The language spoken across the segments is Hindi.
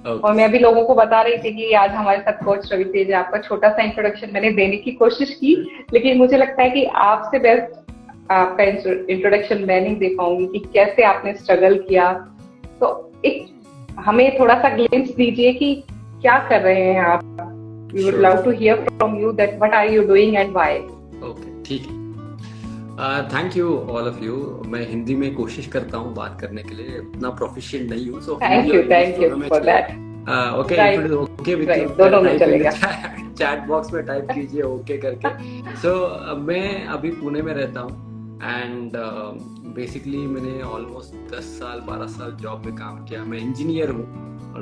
और ओके। मैं भी लोगों को बता रही थी कि आज हमारे साथ कोच रवि तेज है। आपका छोटा सा इंट्रोडक्शन मैंने देने की कोशिश की, लेकिन मुझे लगता है कि आपसे बेस्ट आपका इंट्रोडक्शन मैं नहीं दे पाऊंगी कि कैसे आपने स्ट्रगल किया। तो एक हमें थोड़ा सा ग्लिम्स दीजिए कि क्या कर रहे हैं आप। We would sure. Love to hear from you that what are you doing and why. Okay, ठीक है। Thank you all of you. मैं हिंदी में कोशिश करता हूँ बात करने के लिए, उतना प्रोफिशिएंट नहीं हूँ, सो हिंदी और इंग्लिश थैंक यू दोनों में फॉर दैट। चलेगा। Okay, if it is right, okay with you, right, दोनों में टाइप इन द चलेगा। चैट बॉक्स में टाइप कीजिए ओके करके। सो मैं अभी पुणे में रहता हूँ एंड बेसिकली मैंने ऑलमोस्ट 10 साल 12 साल जॉब में काम किया। मैं इंजीनियर हूँ,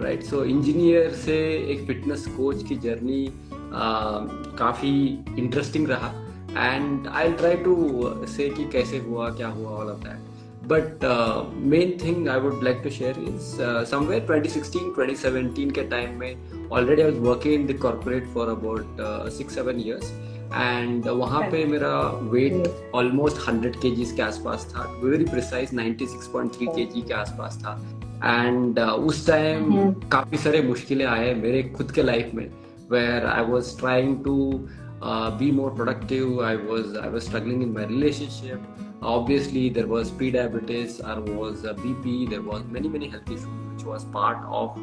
राइट। सो इंजीनियर से एक फिटनेस कोच की जर्नी काफ़ी इंटरेस्टिंग रहा and I'll try to say कि कैसे हुआ क्या हुआ all of that. But main thing I would like to share is somewhere 2016-2017 के time में already I was working in the corporate for about 6-7 years and वहाँ पे मेरा weight almost 100 kgs के आसपास था, very precise 96.3 kg के आसपास था। and उस टाइम काफ़ी सारे मुश्किलें आए मेरे खुद के लाइफ में, where I was trying to be more productive. I was struggling in my relationship. Obviously, there was pre-diabetes, there was BP, there was many health issues which was part of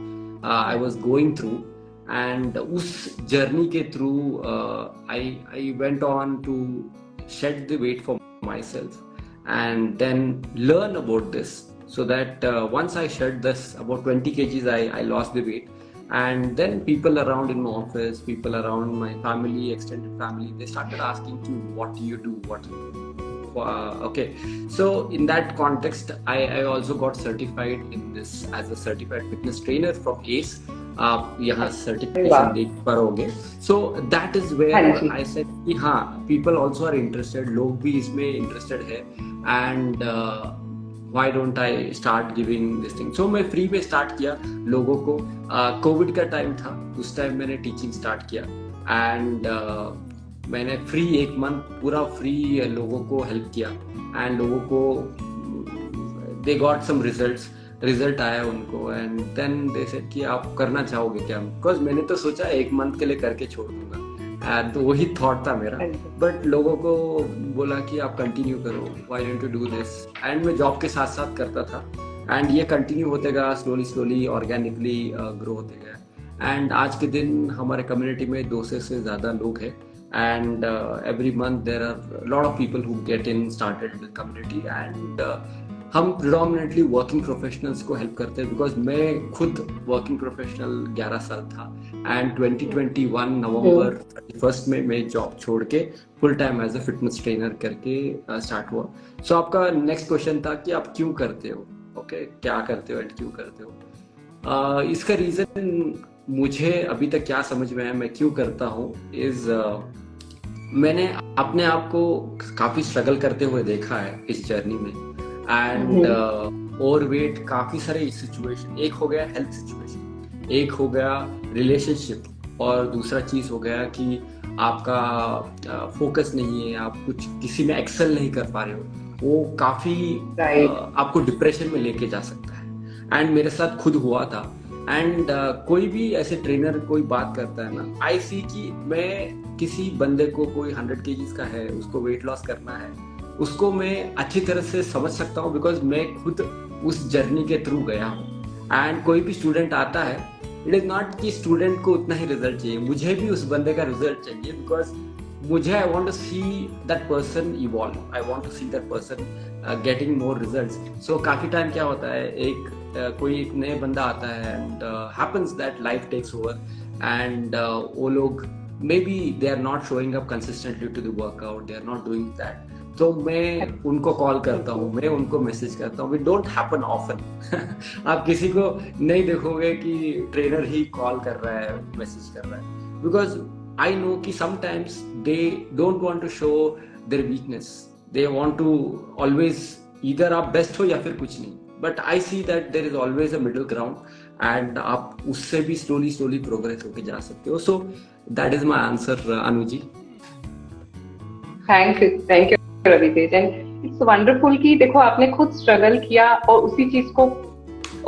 I was going through. And उस journey के through I went on to shed the weight for myself and then learn about this, so that once I shed this about 20 kgs, I lost the weight. And then people around in my office, people around my family, extended family, they started asking me, what do you do, okay. So in that context, I also got certified in this as a certified fitness trainer from ACE. आप यहाँ सर्टिफिकेशन देख पाओगे। So that is where I said कि हाँ, पीपल ऑल्सो आर इंटरेस्टेड, लोग भी इसमें इंटरेस्टेड है and why don't I start giving this thing. So मैं फ्री में स्टार्ट किया लोगों को। कोविड का टाइम था, उस टाइम मैंने टीचिंग स्टार्ट किया एंड मैंने फ्री 1 मंथ पूरा फ्री लोगों को हेल्प किया एंड लोगों को दे गॉट सम रिजल्ट आया उनको एंड देन दे सेड कि आप करना चाहोगे क्या, बिकॉज मैंने तो सोचा 1 मंथ के लिए करके छोड़ दूंगा, तो वही थॉट था मेरा। बट लोगों को बोला कि आप कंटिन्यू करो, why don't you do this. And मैं जॉब के साथ साथ करता था एंड ये कंटिन्यू होते गया, स्लोली ऑर्गेनिकली ग्रो होते गया एंड आज के दिन हमारे कम्युनिटी में 200 से ज़्यादा लोग हैं and every month there are lot of people who get in started with community and हम प्रिडोमिनेटली वर्किंग प्रोफेशनल्स को हेल्प करते हैं, बिकॉज मैं खुद वर्किंग प्रोफेशनल 11 साल था एंड 2021 नवंबर 31 में मैं जॉब छोड़ के full time as a fitness trainer करके स्टार्ट हुआ। सो आपका नेक्स्ट क्वेश्चन था कि आप क्यों करते हो, ओके, क्या करते हो एंड क्यों करते हो। इसका रीजन मुझे अभी तक क्या समझ में आया मैं क्यों करता हूँ इज मैंने अपने आप को काफी स्ट्रगल करते हुए देखा है इस जर्नी में एंड ओवरवेट काफी सारे सिचुएशन, एक हो गया हेल्थ सिचुएशन, एक हो गया रिलेशनशिप और दूसरा चीज हो गया कि आपका फोकस नहीं है, आप कुछ किसी में एक्सेल नहीं कर पा रहे हो, वो काफी आपको डिप्रेशन में लेके जा सकता है एंड मेरे साथ खुद हुआ था। एंड कोई भी ऐसे ट्रेनर कोई बात करता है ना, आई सी कि मैं किसी बंदे को कोई 100 kgs का है, उसको वेट लॉस करना है, उसको मैं अच्छी तरह से समझ सकता हूँ बिकॉज मैं खुद उस जर्नी के थ्रू गया हूँ। एंड कोई भी स्टूडेंट आता है, इट इज नॉट कि स्टूडेंट को उतना ही रिजल्ट चाहिए, मुझे भी उस बंदे का रिजल्ट चाहिए बिकॉज मुझे I want to see that person evolve, I want to see that person getting more results. So काफी टाइम क्या होता है, कोई एक नए बंदा आता है and happens that life takes over and वो लोग maybe they are not showing up consistently to the workout, they are not doing that. तो मैं उनको कॉल करता हूँ, मैं उनको मैसेज करता हूँ, वी डोंट हैपन ऑफन। आप किसी को नहीं देखोगे कि ट्रेनर ही कॉल कर रहा है, मैसेज कर रहा है, बिकॉज आई नो कि sometimes they don't want to show their weakness, they want to always इधर आप बेस्ट हो या फिर कुछ नहीं, but I see that there is always a middle ground and आप उससे भी स्लोली प्रोग्रेस होके जा सकते हो। So that is my answer Anu ji. Thank you Ravi Tej, and it's wonderful कि देखो आपने खुद स्ट्रगल किया और उसी चीज को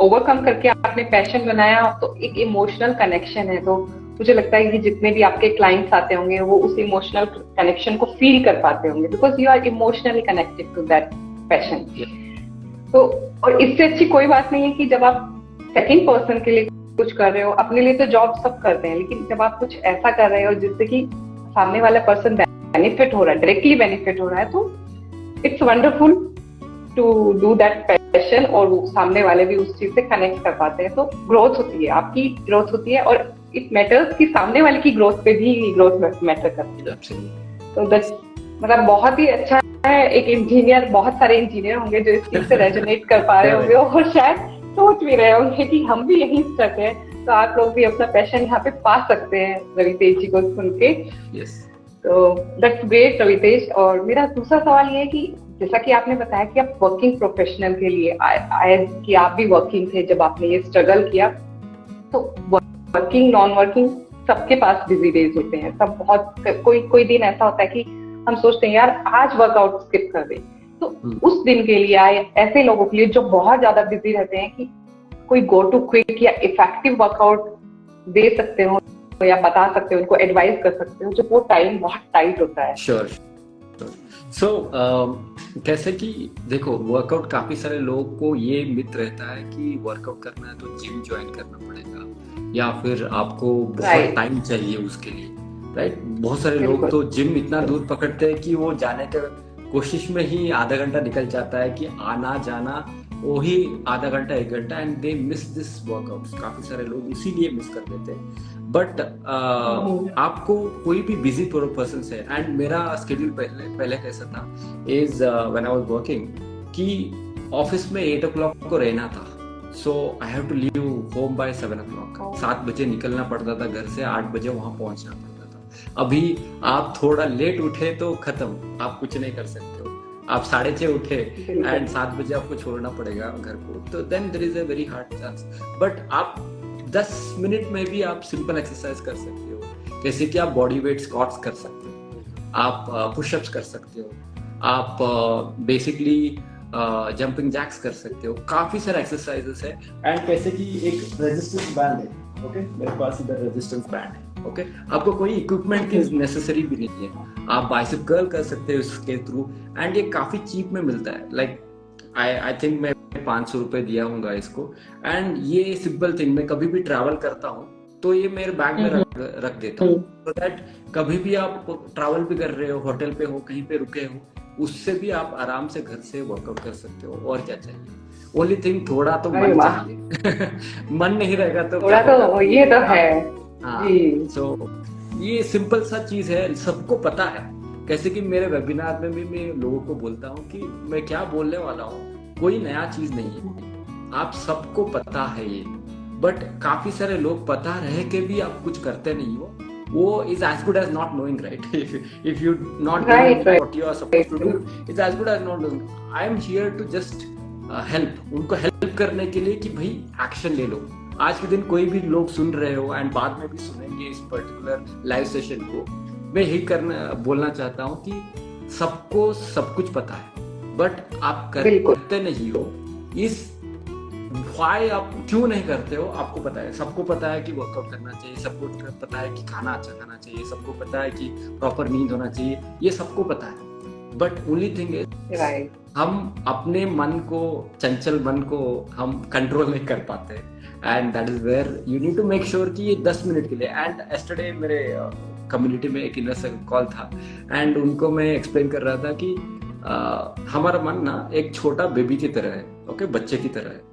ओवरकम करके आपने पैशन बनाया, तो एक इमोशनल कनेक्शन है। तो मुझे लगता है कि जितने भी आपके क्लाइंट्स आते होंगे वो उस इमोशनल कनेक्शन को फील कर पाते होंगे, because you are emotionally connected to that passion. तो और इससे अच्छी कोई बात नहीं है कि जब आप सेकंड पर्सन के लिए कुछ कर रहे हो, अपने लिए तो जॉब सब करते हैं, लेकिन जब आप कुछ ऐसा कर रहे हो जिससे कि सामने वाला पर्सन बेनिफिट हो रहा है, डायरेक्टली बेनिफिट हो रहा है, तो it's wonderful to do that passion, और वो सामने वाले भी उस चीज से कनेक्ट कर पाते हैं। तो ग्रोथ होती है, आपकी ग्रोथ होती है, और इट मैटर्स कि सामने वाले की ग्रोथ पे भी ग्रोथ मैटर करती है। तो दैट्स मतलब बहुत ही अच्छा है। एक इंजीनियर, बहुत सारे इंजीनियर होंगे जो इस चीज से रेजोनेट कर पा रहे होंगे और शायद सोच भी रहे होंगे कि हम भी यहीं स्टक है, तो आप लोग भी अपना पैशन यहाँ पे पा सकते हैं रवितेज जी को सुन के। तो दैट्स ग्रेट रवितेज। और मेरा दूसरा सवाल ये है कि जैसा कि आपने बताया कि आप वर्किंग प्रोफेशनल के लिए आए, कि आप भी वर्किंग थे जब आपने ये स्ट्रगल किया, तो वर्किंग नॉन वर्किंग सबके पास बिजी डेज होते हैं। सब बहुत कोई दिन ऐसा होता है कि हम सोचते हैं यार आज वर्कआउट स्किप कर दे, तो उस दिन के लिए आए ऐसे लोगों के लिए जो बहुत ज्यादा बिजी रहते हैं, कि कोई गो टू क्विक या इफेक्टिव वर्कआउट दे सकते हो या बता सकते हो, उनको एडवाइस कर सकते हो, जो वो टाइम बहुत टाइट होता है। श्योर। सो कैसे कि देखो, वर्कआउट काफी सारे लोगों को ये मिथ रहता है कि वर्कआउट करना है तो जिम ज्वाइन करना पड़ेगा, या फिर आपको बहुत टाइम चाहिए उसके लिए, राइट। बहुत सारे लोग तो जिम इतना दूर पकड़ते हैं कि वो जाने के कोशिश में ही आधा घंटा निकल जाता है, कि आना जाना वही आधा घंटा 1 घंटा, and they miss this workouts. काफी सारे लोग इसीलिए मिस कर देते हैं। बट आपको कोई भी बिजी पर्सन से, एंड मेरा स्केड्यूल पहले कैसा था is when I was working, कि ऑफिस में 8 o'clock को रहना था, so I have to leave home by 7 o'clock। 7 बजे निकलना पड़ता था घर से, 8 बजे वहां पहुंचना पड़ता था। अभी आप थोड़ा लेट उठे तो खत्म, आप कुछ नहीं कर सकते हो। आप 6:30 उठे एंड 7 बजे आपको छोड़ना पड़ेगा घर को, तो then there is a very hard chance. But आप 10 मिनट में भी आप सिंपल एक्सरसाइज कर सकते हो, जैसे कि आप बॉडी वेट स्क्वाट्स कर सकते हो, आप पुशअप्स कर सकते हो, आप बेसिकली जंपिंग जैक्स कर सकते हो। काफी सारे एक्सरसाइजेस है। एंड कैसे कि एक रेजिस्टेंस बैंड है, ओके, मेरे पास इधर रेजिस्टेंस बैंड है, ओके। आपको कोई इक्विपमेंट की नेसेसरी भी नहीं है, आप बाइसेप कर्ल कर सकते हो इसके थ्रू, एंड ये काफी चीप में मिलता है। लाइक आई थिंक मैं 500 रुपए दिया हूँगा इसको। एंड ये सिंपल थिंग, मैं कभी भी ट्रैवल करता हूँ तो ये मेरे बैग में रख देता हूँ, सो दैट कभी भी आप ट्रैवल भी कर रहे हो, होटल पे हो, कहीं पे रुके हो, उससे भी आप आराम से घर से वर्कआउट कर सकते हो। और क्या चाहिए? ओनली थिंग थोड़ा तो मन चाहिए मन नहीं रहेगा तो थोड़ा तो ये तो है। हाँ, सो ये सिंपल सा चीज है, सबको पता है। कैसे कि मेरे वेबिनार में भी मैं लोगों को बोलता हूँ कि मैं क्या बोलने वाला हूँ, कोई नया चीज नहीं है, आप सबको पता है ये। बट काफी सारे लोग पता रह के भी आप कुछ करते नहीं हो, वो is as good as not knowing, right? if you not doing what you are supposed to do, it's as good as not doing. I am here to just help, उनको हेल्प करने के लिए कि भाई एक्शन ले लो। आज के दिन कोई भी लोग सुन रहे हो एंड बाद में भी सुनेंगे इस पर्टिकुलर लाइव सेशन को, मैं यही बोलना चाहता हूँ कि सबको सब कुछ पता है, बट आप करते नहीं हो। इस व्हाई आप क्यों नहीं करते हो आपको पता है। सबको पता है कि वर्कआउट करना चाहिए, सबको पता है कि खाना अच्छा खाना चाहिए, सबको पता है कि प्रॉपर नींद होना चाहिए, ये सबको पता है। बट ओनली थिंग इज हम अपने मन को, चंचल मन को हम कंट्रोल नहीं कर पाते, and that is where you need to make sure कि ये 10 मिनट के लिए। एंड यस्टरडे मेरे कम्युनिटी में एक इन्वेस्टर कॉल था, एंड उनको मैं एक्सप्लेन कर रहा था कि हमारा मन ना एक छोटा बेबी की तरह है, ओके, बच्चे की तरह है।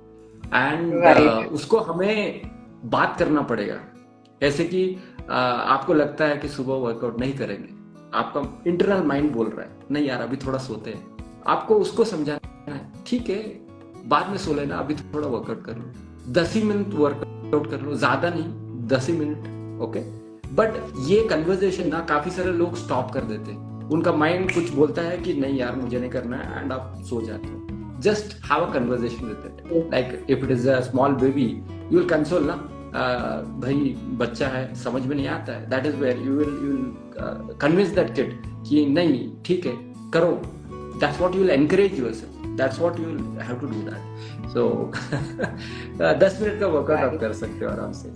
एंड उसको हमें बात करना पड़ेगा। जैसे कि आपको लगता है कि सुबह वर्कआउट नहीं करेंगे, आपका इंटरनल माइंड बोल रहा है नहीं यार अभी थोड़ा सोते हैं, आपको उसको समझाना है ठीक है बाद में सो लेना, अभी थोड़ा वर्कआउट कर लो, 10 ही मिनट वर्कआउट कर लो, ज्यादा नहीं, 10 ही मिनट, ओके। बट ये कन्वर्सेशन ना काफी सारे लोग स्टॉप कर देते हैं, उनका माइंड कुछ बोलता है कि नहीं यार मुझे नहीं करना है, एंड आप सो जाते हो। Just have a conversation with it. Like if it is a small baby, you will console ना, भाई बच्चा है समझ में नहीं आता है, that is where you will convince that kid कि नहीं ठीक है करो, that's what you will encourage yourself. That's what you have to do that. So 10 minute का वर्कआउट आप कर सकते हो आराम से।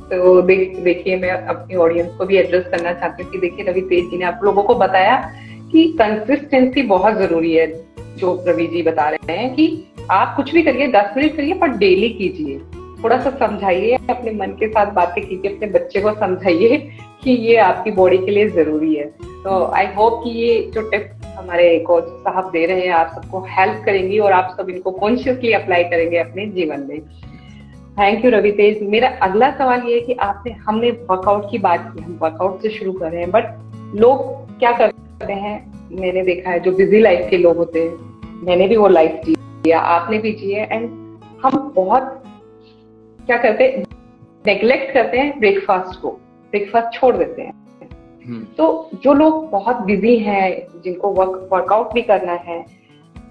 तो देखिए मैं अपनी ऑडियंस को भी एड्रेस करना चाहती हूँ कि देखिए रवि तेज जी ने आप लोगों को बताया कि कंसिस्टेंसी बहुत जरूरी है। जो रवि जी बता रहे हैं कि आप कुछ भी करिए, 10 मिनट करिए, पर डेली कीजिए। थोड़ा सा समझाइए, अपने मन के साथ बातें कीजिए, अपने बच्चे को समझाइए कि ये आपकी बॉडी के लिए जरूरी है। तो आई होप कि ये जो टिप्स हमारे कोच साहब दे रहे हैं आप सबको हेल्प करेंगी और आप सब इनको कॉन्शियसली अप्लाई करेंगे अपने जीवन में। थैंक यू रवि तेज। मेरा अगला सवाल ये है कि हमने वर्कआउट की बात की, हम वर्कआउट से शुरू कर रहे हैं, बट लोग क्या करते हैं, मैंने देखा है जो बिजी लाइफ के लोग होते हैं, मैंने भी वो लाइफ जी या आपने भी जी है, एंड हम बहुत क्या करते हैं, नेग्लेक्ट करते हैं ब्रेकफास्ट को, ब्रेकफास्ट छोड़ देते हैं। तो जो लोग बहुत बिजी हैं, जिनको वर्कआउट भी करना है,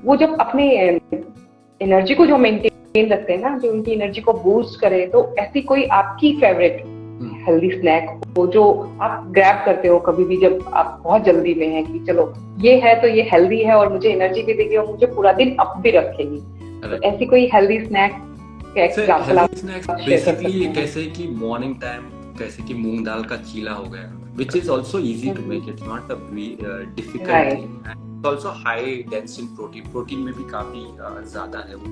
वो जब अपने एनर्जी को जो मेंटेन रखते हैं ना, जो उनकी एनर्जी को बूस्ट करे, तो ऐसी कोई आपकी फेवरेट हेल्दी स्नैक हो जो आप ग्रैब करते हो कभी भी जब आप बहुत जल्दी में हैं कि चलो ये है तो ये हेल्दी है और मुझे एनर्जी भी देगी और मुझे पूरा दिन अप भी रखेगी, तो ऐसी कोई हेल्दी स्नैक का एग्जांपल आप बेसिकली कैसे कि मॉर्निंग टाइम, कैसे कि मूंग दाल का चीला हो गया, which is also easy to make, it's not a difficult thing, and it's also high dense in protein, protein में भी काफी ज्यादा है वो,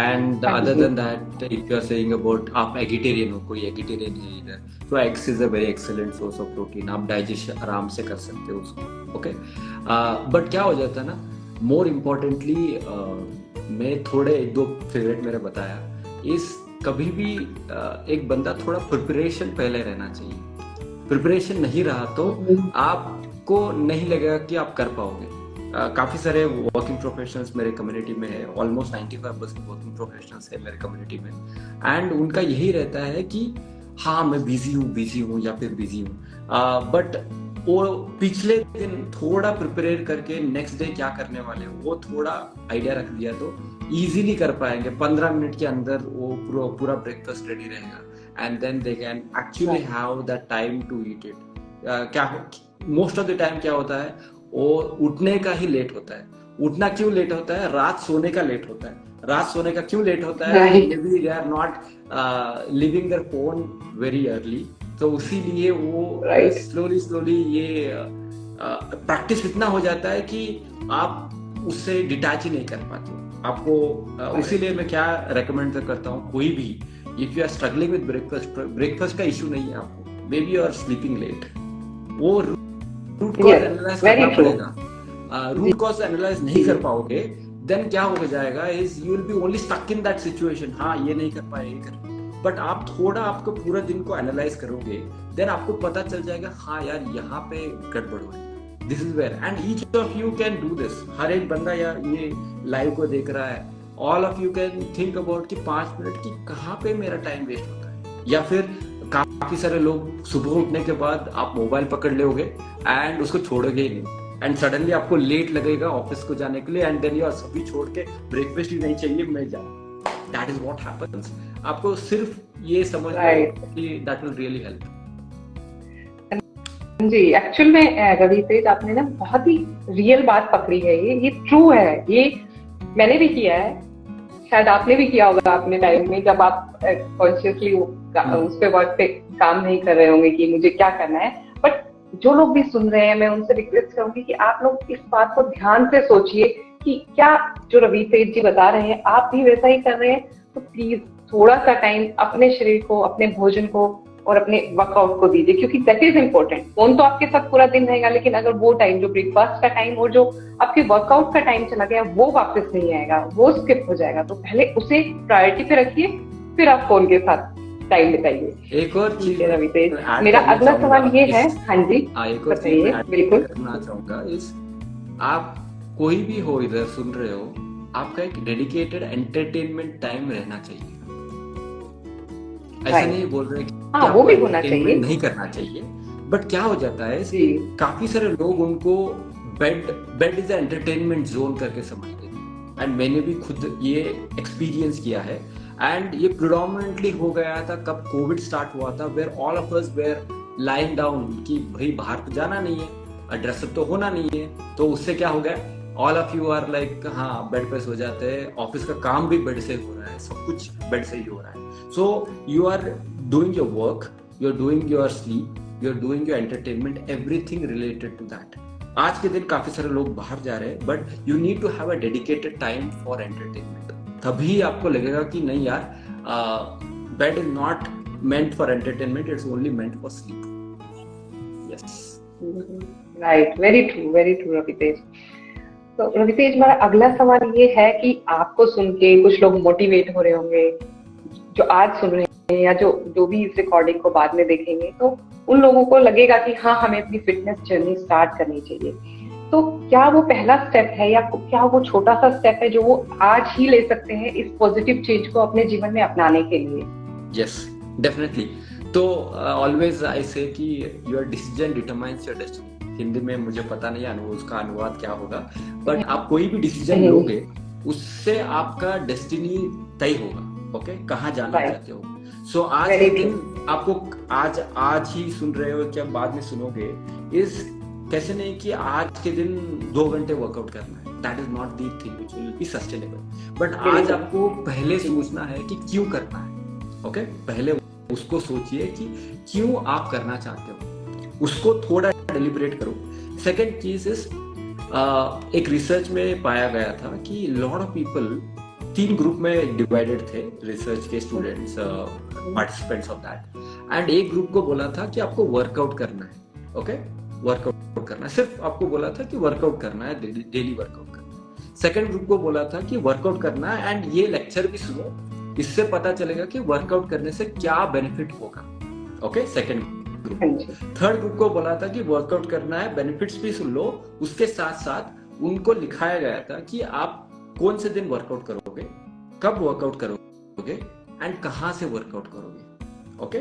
and other than that if you are saying about आप vegetarian हो, कोई vegetarian है इधर, तो eggs is a very excellent source of protein, आप digestion आराम से कर सकते हो उसको, okay, but क्या हो जाता है ना, more importantly मैं थोड़े एक दो फेवरेट मेरे बताया, इस कभी भी एक बंदा थोड़ा प्रिपरेशन पहले रहना चाहिए। प्रिपरेशन नहीं रहा तो आपको नहीं लगेगा कि आप कर पाओगे। काफी सारे वर्किंग प्रोफेशनल्स मेरे कम्युनिटी में है, ऑलमोस्ट 95% वर्किंग प्रोफेशनल्स है मेरे कम्युनिटी में, एंड उनका यही रहता है कि हाँ मैं बिजी हूँ या फिर बिजी हूँ, बट वो पिछले दिन थोड़ा प्रिपेयर करके नेक्स्ट डे क्या करने वाले हैं वो थोड़ा आइडिया रख दिया तो इजीली कर पाएंगे। 15 मिनट के अंदर वो पूरा ब्रेकफास्ट रेडी रहेगा, and then they can actually have the time to eat it. क्या मोस्ट ऑफ द टाइम क्या होता है, वो उठने का ही लेट होता है। उठना क्यों लेट होता है? रात सोने का लेट होता है। रात सोने का क्यों लेट होता है? Maybe they are not leaving their phone very early, तो उसीलिए वो स्लोली ये प्रैक्टिस इतना हो जाता है कि आप उससे डिटैच ही नहीं कर पाते। आपको उसीलिए मैं क्या रेकमेंड करता हूँ, कोई भी if you are struggling with breakfast का इशू नहीं है आपको, maybe you are sleeping late, वो रूट कॉज एनालाइज करना पड़ेगा। रूट कॉज एनालाइज नहीं कर पाओगे, देन क्या हो जाएगा is you will be only stuck in that situation. हाँ ये नहीं कर पाए, ये कर, बट आप थोड़ा आपको पूरा दिन को एनालाइज करोगे, देन आपको पता चल जाएगा हाँ यार यहाँ पे गड़बड़ हो रही है, this is where, and each of you can do this. हर एक बंदा या ये लाइव को देख रहा है, all of you can think about कि 5 मिनट की कहाँ पे मेरा टाइम वेस्ट होता है। या फिर काफी सारे लोग सुबह उठने के बाद आप मोबाइल पकड़ लोगे एंड उसको छोड़ोगे ही नहीं, एंड सडनली आपको लेट लगेगा ऑफिस को जाने के लिए, एंड देन यू आर सभी छोड़ के ब्रेकफास्ट ही नहीं चाहिए मैं जाऊँ। That is what happens. आपको सिर्फ ये समझ कि that will really help. जी, एक्चुअल में रवि तेज आपने ना बहुत ही रियल बात पकड़ी है, ये ट्रू है, ये मैंने भी किया है, शायद आपने भी किया होगा अपने टाइम में जब आप कॉन्शियसली उस पे वर्क पे काम नहीं कर रहे होंगे कि मुझे क्या करना है। बट जो लोग भी सुन रहे हैं, मैं उनसे रिक्वेस्ट करूंगी कि आप लोग इस बात को ध्यान से सोचिए कि क्या जो रवि तेज जी बता रहे हैं आप भी वैसा ही कर रहे हैं, तो प्लीज थोड़ा सा टाइम अपने शरीर को, अपने भोजन को और अपने वर्कआउट को दीजिए, क्योंकि दैट इज इम्पोर्टेंट। फोन तो आपके साथ पूरा दिन रहेगा, लेकिन अगर वो टाइम जो ब्रेकफास्ट का टाइम और जो आपके वर्कआउट का टाइम चला गया वो वापस नहीं आएगा, वो स्किप हो जाएगा, तो पहले उसे प्रायोरिटी पे रखिए, फिर आप फोन के साथ टाइम बिताइए। एक और चीज रवि तेज, मेरा अगला सवाल ये है, हाँ जी बताइए। बिल्कुल करना चाहूंगा इस, आप कोई भी हो इधर सुन रहे हो, आपका एक डेडिकेटेड एंटरटेनमेंट टाइम रहना चाहिए। ऐसा नहीं बोल रहे कि वो भी होना चाहिए, नहीं करना चाहिए, बट क्या हो जाता है काफी सारे लोग उनको बेड इज एंटरटेनमेंट जोन करके समझते हैं, एंड मैंने भी खुद ये एक्सपीरियंस किया है, एंड ये प्रिडोमिनेंटली हो गया था कब कोविड स्टार्ट हुआ था, where all of us were lying down कि भाई बाहर तो जाना नहीं है, ड्रेसअप तो होना नहीं है, तो उससे क्या हो गया all of you are like हाँ बेड पे सो जाते हैं, ऑफिस का काम भी बेड से हो रहा है, सब कुछ बेड से ही हो रहा है. So you are doing your work, you are doing your sleep, you are doing your entertainment, everything related to that. आज के दिन काफी सारे लोग बाहर जा रहे हैं, but you need to have a dedicated time for entertainment. तभी आपको लगेगा कि नहीं यार, bed is not meant for entertainment, it's only meant for sleep. Yes. Right, very true रवितेज. तो रवितेज, मेरा अगला सवाल ये है कि आपको सुन के कुछ लोग मोटिवेट हो रहे होंगे, जो आज सुन रहे हैं या जो भी इस रिकॉर्डिंग को बाद में देखेंगे, तो उन लोगों को लगेगा कि हाँ, हमें अपनी फिटनेस जर्नी स्टार्ट करनी चाहिए. तो क्या वो पहला स्टेप है या क्या वो छोटा सा स्टेप है जो वो आज ही ले सकते हैं इस पॉजिटिव चेंज को अपने जीवन में अपनाने के लिए? Yes. डेफिनेटली. तो ऑलवेज आई से कि your decision determines your destiny. Hindi में मुझे पता नहीं उसका अनुवाद क्या होगा, बट आप कोई भी डिसीजन लोगे उससे आपका डेस्टिनी तय होगा. ओके, कहाँ जाना चाहते हो. सो आज के दिन आपको आज ही सुन रहे हो क्या बाद में सुनोगे, इस कैसे नहीं कि आज के दिन 2 घंटे वर्कआउट करना है. That is not the thing which will be sustainable. But आज आपको पहले सोचना है कि क्यों करना है. ओके, पहले उसको सोचिए कि क्यों आप करना चाहते हो, उसको थोड़ा डेलिब्रेट करो. सेकेंड चीज इज, एक रिसर्च में पाया गया था कि लॉट ऑफ पीपल 3 ग्रुप में डिवाइडेड थे, रिसर्च के students, participants of that. And एक ग्रुप को बोला था कि आपको वर्कआउट करना है. ओके, वर्कआउट करना है, सिर्फ आपको बोला था कि वर्कआउट करना है, डेली वर्कआउट करना है. सेकेंड ग्रुप को बोला था कि वर्कआउट करना है एंड ये लेक्चर भी सुनो, इससे पता चलेगा कि वर्कआउट करने से क्या बेनिफिट होगा. Okay, second group. Third group को बोला था कि वर्कआउट करना है, बेनिफिट्स भी सुन लो, उसके साथ साथ उनको लिखाया गया था कि आप कौन से दिन वर्कआउट करोगे, कब वर्कआउट करोगे एंड कहां से वर्कआउट करोगे. ओके,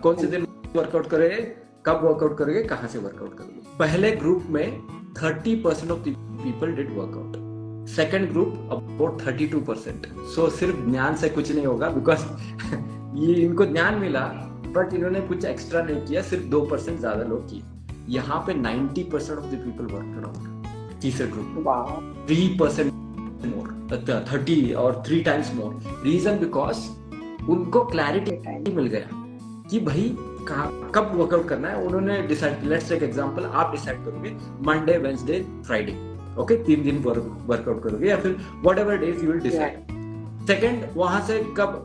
कौन से दिन वर्कआउट करोगे, कब वर्कआउट करोगे, कहां से वर्कआउट करोगे. पहले ग्रुप में 30% of the people did workout. Second group about 32%. सो सिर्फ ज्ञान से कुछ नहीं होगा, बिकॉज ये इनको ज्ञान मिला बट इन्होंने कुछ एक्स्ट्रा नहीं किया, सिर्फ 2% ज्यादा लोग किए. यहाँ पे 90% of the people worked out. तीसरे ग्रुप 3% मोर, 30 और 3 times मोर. रीजन बिकॉज उनको क्लैरिटी मिल गया कि भाई कब वर्कआउट करना है. उन्होंने डिसाइड, लेट्स टेक एग्जांपल, आप डिसाइड करोगे मंडे, वेडनेसडे, फ्राइडे. ओके, 3 दिन वर्कआउट करोगे या फिर what ever days you will decide. Second, वहां से कब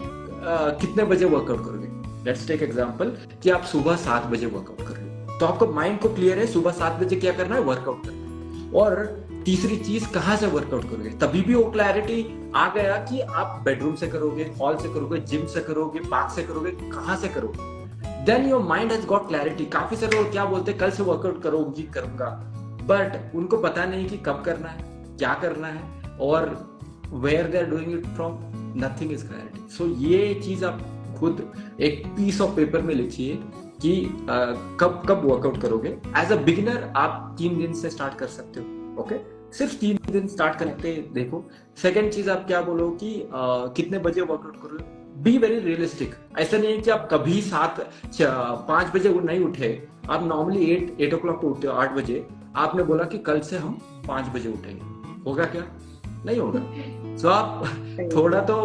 कितने बजे वर्कआउट करोगे. लेट्स टेक एग्जांपल कि आप सुबह 7 बजे वर्कआउट कर रहे हो, तो आपको माइंड को क्लियर है सुबह 7 बजे क्या करना है, वर्कआउट करना है. और तीसरी चीज, कहाँ से वर्कआउट करोगे. तभी भी वो क्लैरिटी आ गया कि आप बेडरूम से करोगे, हॉल से करोगे, जिम से करोगे, पार्क से करोगे, कहाँ से करोगे. Then your mind has got clarity. काफी सारे लोग क्या बोलते हैं, कल से वर्कआउट करोगी, करूंगा, बट उनको पता नहीं कि कब करना है, क्या करना है और where they are doing it from. Nothing is clarity. So ये चीज आप खुद एक पीस ऑफ पेपर में लिखिए कि कब वर्कआउट करोगे. एज अ बिगिनर आप 3 दिन से स्टार्ट कर सकते हो. ओके, सिर्फ 3 दिन स्टार्ट करते देखो. सेकेंड चीज, आप क्या बोलो कि कितने बजे वर्कआउट करोगे. Be very realistic. ऐसा नहीं है कि आप कभी 5 बजे नहीं उठे. आप नॉर्मली 8 o'clock को उठते हो, 8 बजे. आपने बोला कि कल से हम 5 बजे उठेंगे, होगा क्या? नहीं होगा. सो आप थोड़ा तो,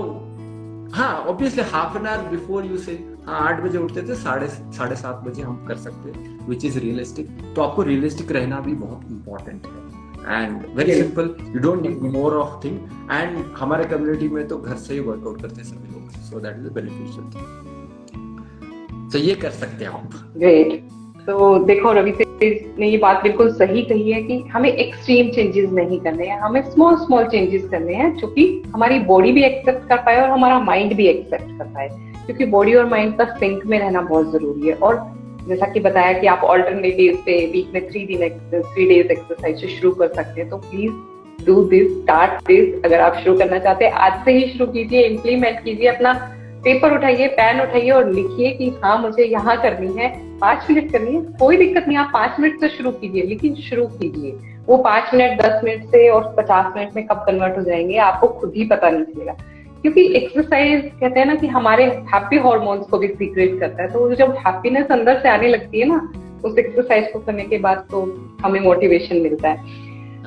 हाँ, obviously half an hour before you से, हाँ 8 बजे उठते थे, 7:30 बजे हम कर सकते हैं, विच इज रियलिस्टिक. तो आपको रियलिस्टिक रहना भी बहुत इंपॉर्टेंट है. And very simple, you don't need more of thing. And हमारे कम्युनिटी में तो घर से ही वर्कआउट करते हैं सभी लोग, सो दैट इज बेनिफिशियल थिंग. तो ये कर सकते हैं आप. ग्रेट. तो देखो रवितेज ने ये बात बिल्कुल सही कही है कि हमें एक्सट्रीम चेंजेस नहीं करने हैं, हमें स्मॉल चेंजेस करने हैं जो कि हमारी बॉडी भी एक्सेप्ट कर पाए और हमारा माइंड भी एक्सेप्ट कर पाए, क्योंकि बॉडी और माइंड का सिंक में रहना बहुत जरूरी है. और जैसा कि बताया कि आप ऑल्टरनेट डेज पे वीक में 3 डेज एक्सरसाइज शुरू कर सकते हैं. तो please do this, start this. अगर आप शुरू करना चाहते हैं, आज से ही शुरू कीजिए, इम्प्लीमेंट कीजिए. अपना पेपर उठाइए, पेन उठाइए और लिखिए कि हाँ मुझे यहाँ करनी है, 5 मिनट करनी है. कोई दिक्कत नहीं, आप 5 मिनट से शुरू कीजिए, लेकिन शुरू कीजिए. वो 5 मिनट 10 मिनट से और 50 मिनट में कब कन्वर्ट हो जाएंगे आपको खुद ही पता नहीं चलेगा. क्योंकि एक्सरसाइज कहते हैं ना कि हमारे हैप्पी हार्मोन्स को भी सीक्रेट करता है. तो जब हैप्पीनेस अंदर से आने लगती है ना उस एक्सरसाइज को करने के बाद, तो हमें मोटिवेशन मिलता है.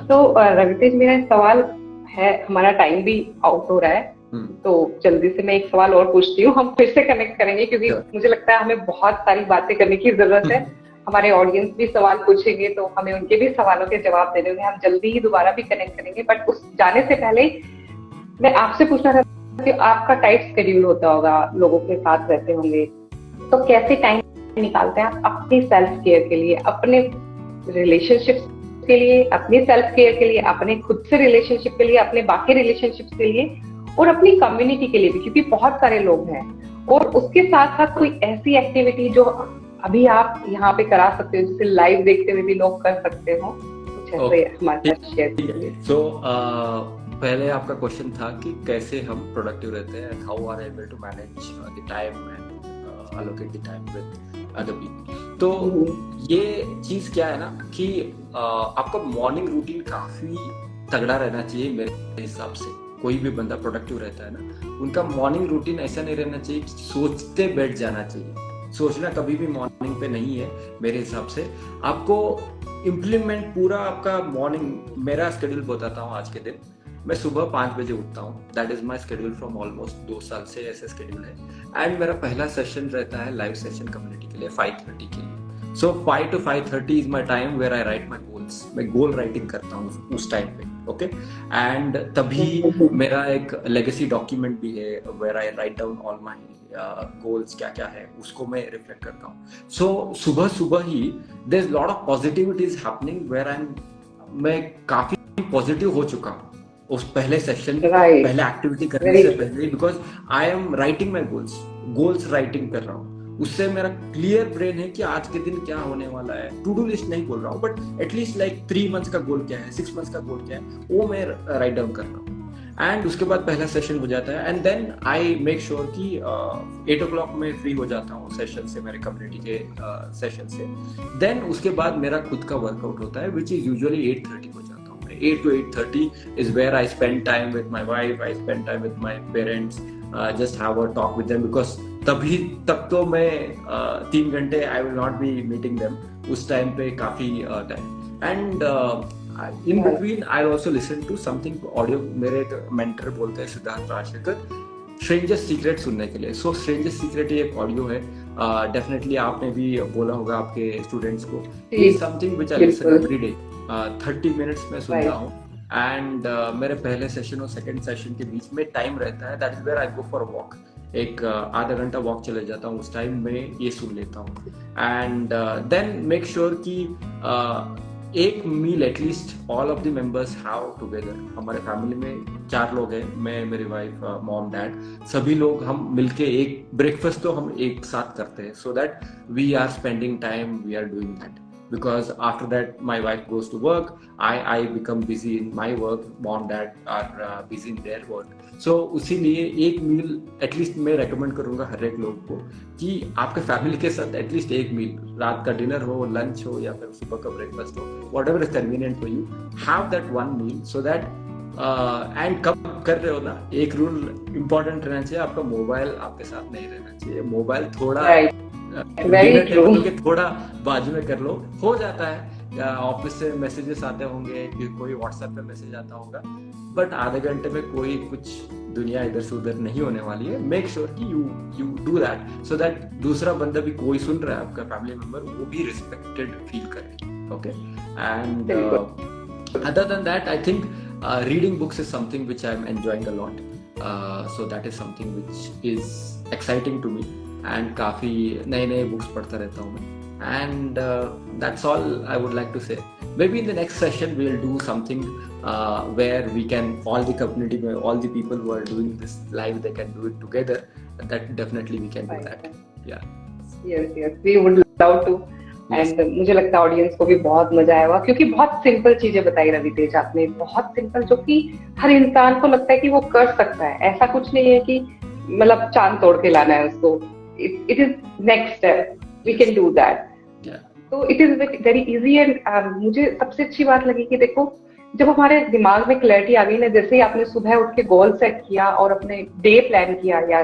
तो रवितेज, मेरा एक सवाल है, हमारा टाइम भी आउट हो रहा है, तो जल्दी से मैं एक सवाल और पूछती हूँ, हम फिर से कनेक्ट करेंगे क्योंकि मुझे लगता है हमें बहुत सारी बातें करने की जरूरत है। हमारे ऑडियंस भी सवाल पूछेंगे तो हमें उनके भी सवालों के जवाब देने होंगे, हम जल्दी ही दोबारा भी कनेक्ट करेंगे। बट उस जाने से पहले मैं आपसे पूछना चाहती हूँ, आपका टाइट शेड्यूल होता होगा, लोगों के साथ रहते होंगे, तो कैसे टाइम निकालते हैं आप अपनी सेल्फ केयर के लिए, अपने रिलेशनशिप के लिए, अपनी सेल्फ केयर के लिए, अपने खुद से रिलेशनशिप के लिए, अपने बाकी रिलेशनशिप के लिए और अपनी कम्युनिटी के लिए भी, क्योंकि बहुत सारे लोग हैं। और उसके साथ साथ कोई ऐसी एक्टिविटी जो अभी आप यहाँ पे करा सकते हो, जिसे लाइव देखते हुए भी लोग कर सकते हो, कुछ ऐसे हमारे साथ शेयर कीजिए। सो पहले आपका क्वेश्चन था कि कैसे हम प्रोडक्टिव रहते हैं, how are able to manage the time and allocate the time with other people। तो ये चीज क्या है ना कि आपका मॉर्निंग रूटीन काफी तगड़ा रहना चाहिए मेरे हिसाब से। कोई भी बंदा प्रोडक्टिव रहता है ना, उनका मॉर्निंग रूटीन ऐसा नहीं रहना चाहिए कि सोचते बैठ जाना चाहिए। सोचना कभी भी मॉर्निंग पे नहीं है मेरे हिसाब से। आपको इम्प्लीमेंट पूरा आपका मॉर्निंग, मेरा शेड्यूल बताता हूँ आज के दिन। मैं सुबह 5 बजे उठता हूँ, that is my schedule from almost 2 साल से ऐसा शेड्यूल है। एंड मेरा पहला सेशन रहता है लाइव सेशन कम्युनिटी के लिए 5:30 के लिए। So 5 to 5:30 is my time where I write my goals. मैं गोल राइटिंग करता हूँ उस टाइम पे, ओके। एंड तभी मेरा एक लेगेसी डॉक्यूमेंट भी है where I write down all my goals, क्या क्या है उसको मैं रिफ्लेक्ट करता हूँ। सो सुबह सुबह ही there is lot of positivity is happening where मैं काफी पॉजिटिव हो चुका हूँ उस पहले सेशन, पहले एक्टिविटी करने से पहले, because I am writing my goals writing कर रहा हूँ। उससे मेरा क्लियर ब्रेन है कि आज के दिन क्या होने वाला है। टू डू लिस्ट नहीं बोल रहा हूँ, बट एटलीस्ट लाइक 3 मंथ्स का गोल क्या है, 6 मंथ्स का गोल क्या है, वो मैं राइट डाउन कर रहा हूँ। एंड उसके बाद पहला सेशन हो जाता है and then I make sure कि 8 o'clock में फ्री हो जाता हूँ सेशन से, मेरे कम्युनिटी के सेशन से। देन उसके बाद मेरा खुद का वर्कआउट होता है विच इज यूजुअली 8:30 हो जाता है। 8 to 8:30 is where I spend time with my wife, I spend time with my parents, just have a talk with them, because तभी तक तो मैं 3 घंटे I will not be meeting them, उस टाइम पे काफी time. And in between I also listen to something audio, मेरे एक मेंटर बोलते हैं सिद्धार्थ राजशेखर, स्ट्रेंजर्स सीक्रेट सुनने के लिए। सो स्ट्रेंजर्स सीक्रेट एक ऑडियो है, डेफिनेटली आपने भी बोला होगा आपके स्टूडेंट्स को, something which I listen every day. 30 minutes में सुनता हूँ एंड मेरे पहले सेशन और सेकंड सेशन के बीच में टाइम रहता है, that is where I go for walk. एक आधा घंटा वॉक चले जाता हूँ, उस टाइम में ये सुन लेता हूँ। एंड देन मेक श्योर कि एक meal at least all of the members have together. हमारे फैमिली में 4 लोग हैं, मैं, मेरी वाइफ, मॉम, डैड, सभी लोग हम मिलके एक ब्रेकफास्ट तो हम एक साथ करते हैं, so that we are spending time, we are doing that. Because after that my wife goes to work, I become busy in my work, mom dad are busy in their work. So उसी लिए एक मील एटलीस्ट मैं रेकमेंड करूंगा हर एक लोग को कि आपके फैमिली के साथ एटलीस्ट एक मील, रात का डिनर हो, लंच हो या फिर सुबह का ब्रेकफास्ट हो, whatever is convenient for you, have that one meal so that and कब कर रहे हो ना, एक रूल इम्पोर्टेंट रहना चाहिए, आपका मोबाइल आपके साथ नहीं रहना चाहिए। मोबाइल थोड़ा थोड़ा बाजू में कर लो, हो जाता है। ऑफिस से मैसेजेस आते होंगे, कोई व्हाट्सएप पे मैसेज आता होगा, बट आधे घंटे में कोई कुछ दुनिया इधर से उधर नहीं होने वाली है। मेक श्योर कि you do that so that दूसरा बंदा भी, कोई सुन रहा है आपका फैमिली मेंबर, वो भी रिस्पेक्टेड फील करे, okay. And other than that I think reading books is something which I'm enjoying a lot, so that is something which is exciting to me, and काफी नए बुक्स पढ़ता रहता हूँ मैं। and that's all I would like to say. Maybe in the next session we'll do something where we can, all the community, all the people who are doing this live, they can do it together. That definitely we can do that. Yes, we would love to. And मुझे लगता है ऑडियंस को भी बहुत मजा आएगा, क्योंकि बहुत सिंपल चीजें बताई रवितेज आपने, बहुत सिंपल, जो कि हर इंसान को लगता है कि वो कर सकता है। ऐसा कुछ नहीं है कि मतलब चांद तोड़ के लाना है उसको। It is next step, we can do that. तो it is very easy. And मुझे सबसे अच्छी बात लगी कि देखो, जब हमारे दिमाग में क्लैरिटी आ गई ना, जैसे ही आपने सुबह उठ के गोल सेट किया और अपने डे प्लान किया या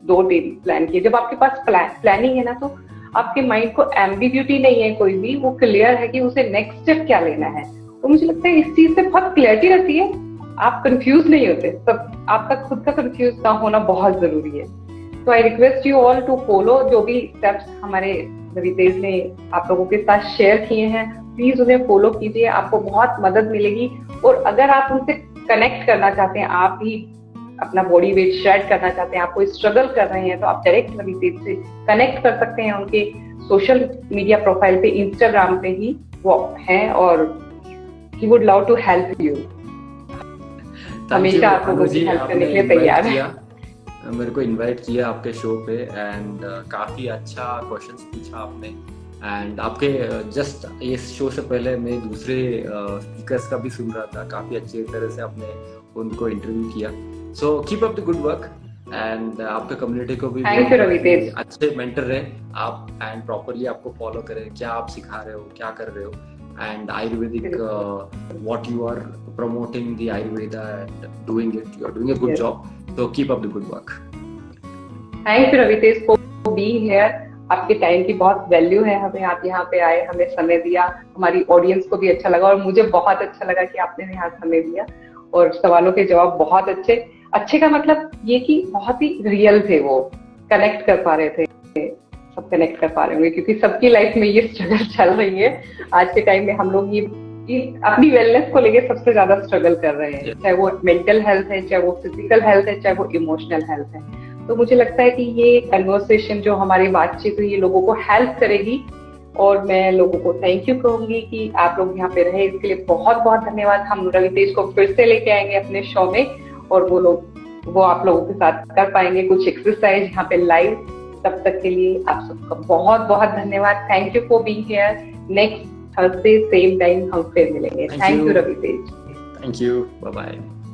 2 डे प्लान किए, जब आपके पास प्लानिंग है ना, तो आपके माइंड को एम्बिग्यूटी नहीं है कोई भी, वो क्लियर है कि उसे नेक्स्ट स्टेप क्या लेना है। तो मुझे लगता है इस चीज से बहुत क्लैरिटी रहती है, आप कंफ्यूज नहीं होते, सब आपका खुद का कंफ्यूज ना होना बहुत जरूरी है। तो I request you all to follow जो भी स्टेप्स हमारे रवितेज ने आप लोगों के साथ शेयर किए हैं, प्लीज उन्हें फॉलो कीजिए, आपको बहुत मदद मिलेगी। और अगर आप उनसे कनेक्ट करना चाहते हैं, आप भी अपना बॉडी वेट शेड करना चाहते हैं, आप कोई स्ट्रगल कर रहे हैं, तो आप डायरेक्ट रवितेज से कनेक्ट कर सकते हैं। उनके सोशल मीडिया प्रोफाइल पे, इंस्टाग्राम पे ही वो हैं और ही would love to help you. हमेशा आप लोगों की हेल्प करने के लिए तैयार है। मेरे को इनवाइट किया आपके शो पे एंड काफी अच्छा क्वेश्चंस पूछा आपने। एंड आपके जस्ट ये शो से पहले मैं दूसरे स्पीकर्स का भी सुन रहा था, काफी अच्छी तरह से आपने उनको इंटरव्यू किया। So keep up the good work and आपके कम्युनिटी को भी अच्छे मेंटर रहे आप एंड प्रॉपरली आपको फॉलो करें, क्या आप सिखा रहे हो, क्या कर रहे हो, and Ayurvedic what you are promoting the Ayurveda and doing it, you are doing a good job, so keep up the good work. Thank you Ravitesh for being here. आपके टाइम की बहुत वैल्यू है हमें, आप यहाँ पे आए, हमें समय दिया, हमारी ऑडियंस को भी अच्छा लगा और मुझे बहुत अच्छा लगा कि आपने यहाँ समय दिया और सवालों के जवाब बहुत अच्छे का मतलब ये कि बहुत ही रियल थे, वो कनेक्ट कर पा रहे थे, सब कनेक्ट कर पा रहे होंगे क्योंकि सबकी लाइफ में ये स्ट्रगल चल रही है। आज के टाइम में हम लोग ये अपनी वेलनेस को लेके सबसे ज्यादा स्ट्रगल कर रहे हैं, चाहे वो मेंटल हेल्थ है, चाहे वो फिजिकल हेल्थ है, चाहे वो इमोशनल हेल्थ है। तो मुझे लगता है कि ये कन्वर्सेशन जो हमारी बातचीत हुई, ये लोगों को हेल्प करेगी और मैं लोगों को थैंक यू कहूंगी कि आप लोग यहाँ पे रहे, इसके लिए बहुत बहुत धन्यवाद। हम रवितेज को फिर से लेके आएंगे अपने शो में और वो आप लोगों के साथ कर पाएंगे कुछ एक्सरसाइज यहाँ पे लाइव। तब तक के लिए आप सबका बहुत बहुत धन्यवाद। Thank you for being here. Next Thursday same time हम फिर मिलेंगे। Thank you Raviteja. Thank you, bye bye.